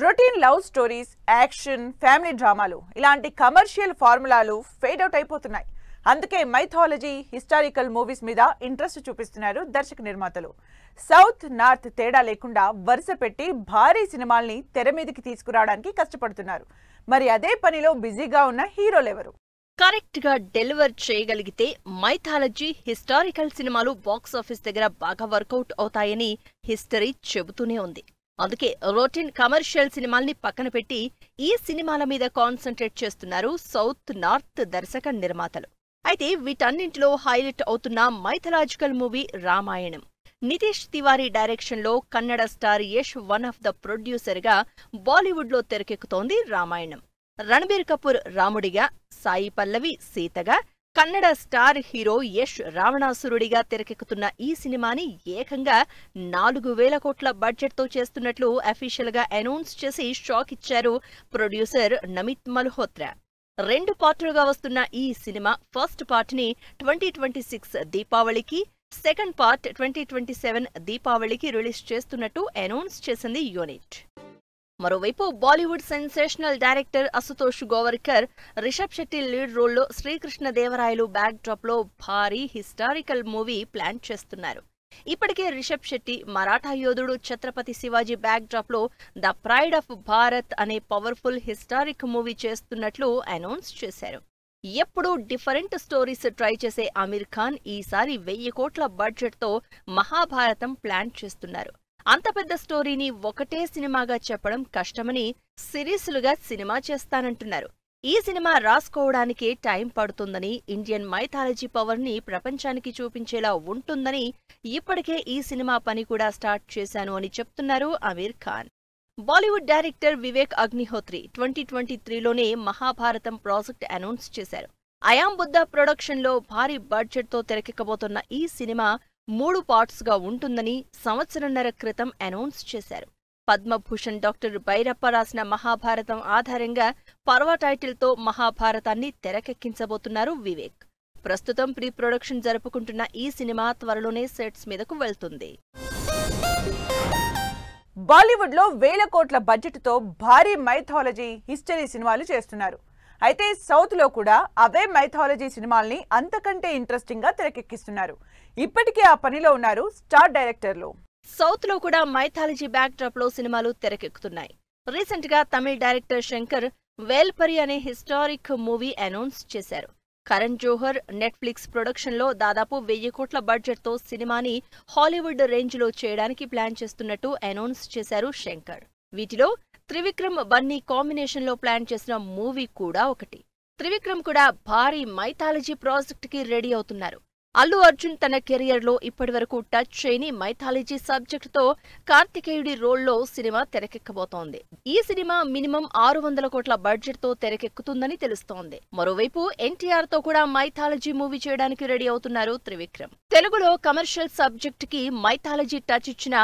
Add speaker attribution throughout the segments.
Speaker 1: Routine love stories, action, family డ్రామాలు ఇలాంటి commercial ఫార్ములాలు fade out అయిపోతున్నాయి. అందుకే మైథాలజీ, హిస్టారికల్ మూవీస్ మీద ఇంట్రెస్ట్ చూపిస్తున్నారు దర్శక నిర్మాతలు. సౌత్, నార్త్ తేడా లేకుండా వరుస పెట్టి భారీ సినిమాల్ని తెర మీదకి తీసుకురావడానికి కష్టపడుతున్నారు. మరి అదే పనిలో బిజీగా ఉన్న హీరోలెవరు?
Speaker 2: కరెక్ట్ గా డెలివర్ చేయగలిగితే మైథాలజీ, హిస్టారికల్ సినిమాలు బాక్సాఫీస్ దగ్గర బాగా వర్కౌట్ అవుతాయని హిస్టరీ చెబుతూనే ఉంది. అందుకే రొటీన్ కమర్షియల్ సినిమాల్ని పక్కన పెట్టి ఈ సినిమాల మీద కాన్సంట్రేట్ చేస్తున్నారు సౌత్, నార్త్ దర్శక నిర్మాతలు. అయితే వీటన్నింటిలో హైలైట్ అవుతున్న mythological movie Ramayanam. Nitish Tiwari direction లో Kannada star Yash one of the producer గా బాలీవుడ్ లో తెరకెక్కుతోంది రామాయణం. రణబీర్ కపూర్ రాముడిగా, సాయి పల్లవి సీతగా, కన్నడ స్టార్ హీరో యష్ రావణాసురుడిగా తెరకెక్కుతున్న ఈ సినిమాని ఏకంగా 4,000 కోట్ల బడ్జెట్ తో చేస్తున్నట్లు అఫీషియల్ గా అనౌన్స్ చేసి షాక్ ఇచ్చారు ప్రొడ్యూసర్ నమిత్ మల్హోత్రా. 2 పార్టులుగా వస్తున్న ఈ సినిమా ఫస్ట్ పార్ట్ ని 2026 దీపావళికి, సెకండ్ పార్ట్ 2027 దీపావళికి రిలీజ్ చేస్తున్నట్టు అనౌన్స్ చేసింది యూనిట్. మరోవైపు Bollywood sensational director Ashutosh Gowariker, Rishab Shetty lead రోల్లో శ్రీకృష్ణదేవరాయలు బ్యాక్ డ్రాప్ లో భారీ హిస్టారికల్ మూవీ ప్లాన్ చేస్తున్నారు. ఇప్పటికే రిషబ్ శెట్టి మరాఠా యోధుడు ఛత్రపతి శివాజీ బ్యాక్ డ్రాప్ లో ద ప్రైడ్ ఆఫ్ భారత్ అనే పవర్ఫుల్ హిస్టారిక్ మూవీ చేస్తున్నట్లు అనౌన్స్ చేశారు. ఎప్పుడూ డిఫరెంట్ స్టోరీస్ ట్రై చేసే ఆమిర్ ఖాన్ ఈసారి 1,000 కోట్ల బడ్జెట్ తో మహాభారతం ప్లాన్ చేస్తున్నారు. అంత పెద్ద స్టోరీని ఒకటే సినిమాగా చెప్పడం కష్టమని సిరీస్లుగా సినిమా చేస్తానంటున్నారు. ఈ సినిమా రాసుకోవడానికే టైం పడుతుందని, ఇండియన్ మైథాలజీ పవర్ ని ప్రపంచానికి చూపించేలా ఉంటుందని, ఇప్పటికే ఈ సినిమా పని కూడా స్టార్ట్ చేశాను అని చెప్తున్నారు ఆమిర్ ఖాన్. బాలీవుడ్ డైరెక్టర్ వివేక్ అగ్నిహోత్రి 2023లోనే మహాభారతం ప్రాజెక్ట్ అనౌన్స్ చేశారు. అయాం బుద్ధ ప్రొడక్షన్ లో భారీ బడ్జెట్ తో తెరకెక్కబోతున్న ఈ సినిమా 3 పార్ట్స్ గా ఉంటుందని సంవత్సరంన్నర క్రితం అనౌన్స్ చేశారు. పద్మభూషణ్ డాక్టర్ భైరప్ప రాసిన మహాభారతం ఆధారంగా పర్వ టైటిల్ తో మహాభారతాన్ని తెరకెక్కించబోతున్నారు వివేక్. ప్రస్తుతం ప్రీ ప్రొడక్షన్ జరుపుకుంటున్న ఈ సినిమా త్వరలోనే సెట్స్ మీదకు వెళ్తుంది.
Speaker 1: బాలీవుడ్ లో 1,000 కోట్ల బడ్జెట్ తో భారీ మైథాలజీ, హిస్టరీ సినిమాలు చేస్తున్నారు. అయితే సౌత్ లో కూడా అవే మైథాలజీ సినిమాల్ని అంతకంటే ఇంట్రెస్టింగ్ గా తెరకెక్కిస్తున్నారు. ఇప్పటికే ఆ పనిలో ఉన్నారు స్టార్ డైరెక్టర్లు.
Speaker 2: సౌత్ లో కూడా మైథాలజీ బ్యాక్ డ్రాప్ లో సినిమాలు తెరకెక్కుతున్నాయి. రీసెంట్ గా తమిళ డైరెక్టర్ శంకర్ వేల్పరి అనే హిస్టారిక్ మూవీ అనౌన్స్ చేశారు. కరణ్ జోహర్ నెట్ఫ్లిక్స్ ప్రొడక్షన్ లో దాదాపు 1,000 కోట్ల బడ్జెట్ తో సినిమాని హాలీవుడ్ రేంజ్ లో చేయడానికి ప్లాన్ చేస్తున్నట్టు అనౌన్స్ చేశారు శంకర్. వీటిలో త్రివిక్రమ్, బన్నీ కాంబినేషన్ లో ప్లాన్ చేసిన మూవీ కూడా ఒకటి. త్రివిక్రమ్ కూడా భారీ మైథాలజీ ప్రాజెక్ట్ కి రెడీ అవుతున్నారు. అల్లు అర్జున్ తన కెరియర్ లో ఇప్పటివరకు టచ్ చేయని మైథాలజీ సబ్జెక్ట్ తో కార్తికేయుడి రోల్లో సినిమా తెరకెక్కబోతోంది. ఈ సినిమా మినిమం 600 కోట్ల బడ్జెట్ తో తెరకెక్కుతుందని తెలుస్తోంది. మరోవైపు ఎన్టీఆర్ తో కూడా మైథాలజీ మూవీ చేయడానికి రెడీ అవుతున్నారు త్రివిక్రమ్. తెలుగులో కమర్షియల్ సబ్జెక్ట్ కి మైథాలజీ టచ్ ఇచ్చిన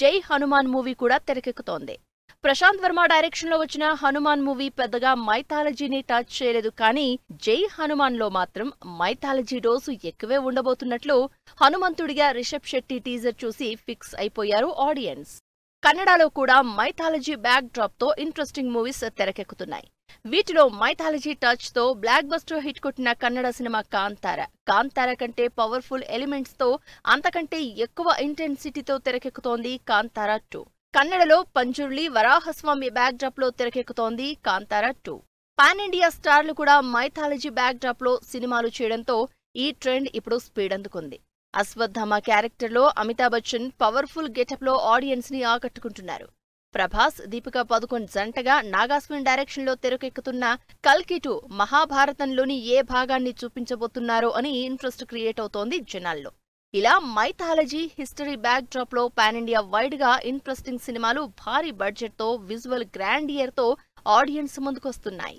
Speaker 2: జై హనుమాన్ మూవీ కూడా తెరకెక్కుతోంది. ప్రశాంత్ వర్మ డైరెక్షన్ లో వచ్చిన హనుమాన్ మూవీ పెద్దగా మైథాలజీని టచ్ చేయలేదు, కానీ జై హనుమాన్ లో మాత్రం మైథాలజీ డోసు ఎక్కువే ఉండబోతున్నట్లు హనుమంతుడిగా రిషబ్ శెట్టి టీజర్ చూసి ఫిక్స్ అయిపోయారు ఆడియన్స్. కన్నడలో కూడా మైథాలజీ బ్యాక్ డ్రాప్ తో ఇంట్రెస్టింగ్ మూవీస్ తెరకెక్కుతున్నాయి. వీటిలో మైథాలజీ టచ్ తో బ్లాక్ బస్టర్ హిట్ కొట్టిన కన్నడ సినిమా కాంతార కంటే పవర్ఫుల్ ఎలిమెంట్స్ తో, అంతకంటే ఎక్కువ ఇంటెన్సిటీతో తెరకెక్కుతోంది కాంతార 2. కన్నడలో పంజుర్లి వరాహస్వామి బ్యాక్ డ్రాప్ లో తెరకెక్కుతోంది కాంతార 2. పాన్ ఇండియా స్టార్లు కూడా మైథాలజీ బ్యాక్ డ్రాప్ లో సినిమాలు చేయడంతో ఈ ట్రెండ్ ఇప్పుడు స్పీడ్ అందుకుంది. అశ్వత్థామ క్యారెక్టర్ లో అమితాబ్ బచ్చన్ పవర్ఫుల్ గెటప్ లో ఆడియన్స్ ని ఆకట్టుకుంటున్నారు. ప్రభాస్, దీపికా పదుకొన్ జంటగా నాగాస్విన్ డైరెక్షన్ లో తెరకెక్కుతున్న కల్కి 2 మహాభారతంలోని ఏ భాగాన్ని చూపించబోతున్నారో అని ఇంట్రెస్ట్ క్రియేట్ అవుతోంది జనాల్లో. ఇలా మైథాలజీ, హిస్టరీ బ్యాక్ డ్రాప్ లో పాన్ ఇండియా వైడ్ గా ఇంట్రెస్టింగ్ సినిమాలు భారీ బడ్జెట్ తో, విజువల్ గ్రాండియర్ తో ఆడియన్స్ ముందుకొస్తున్నాయి.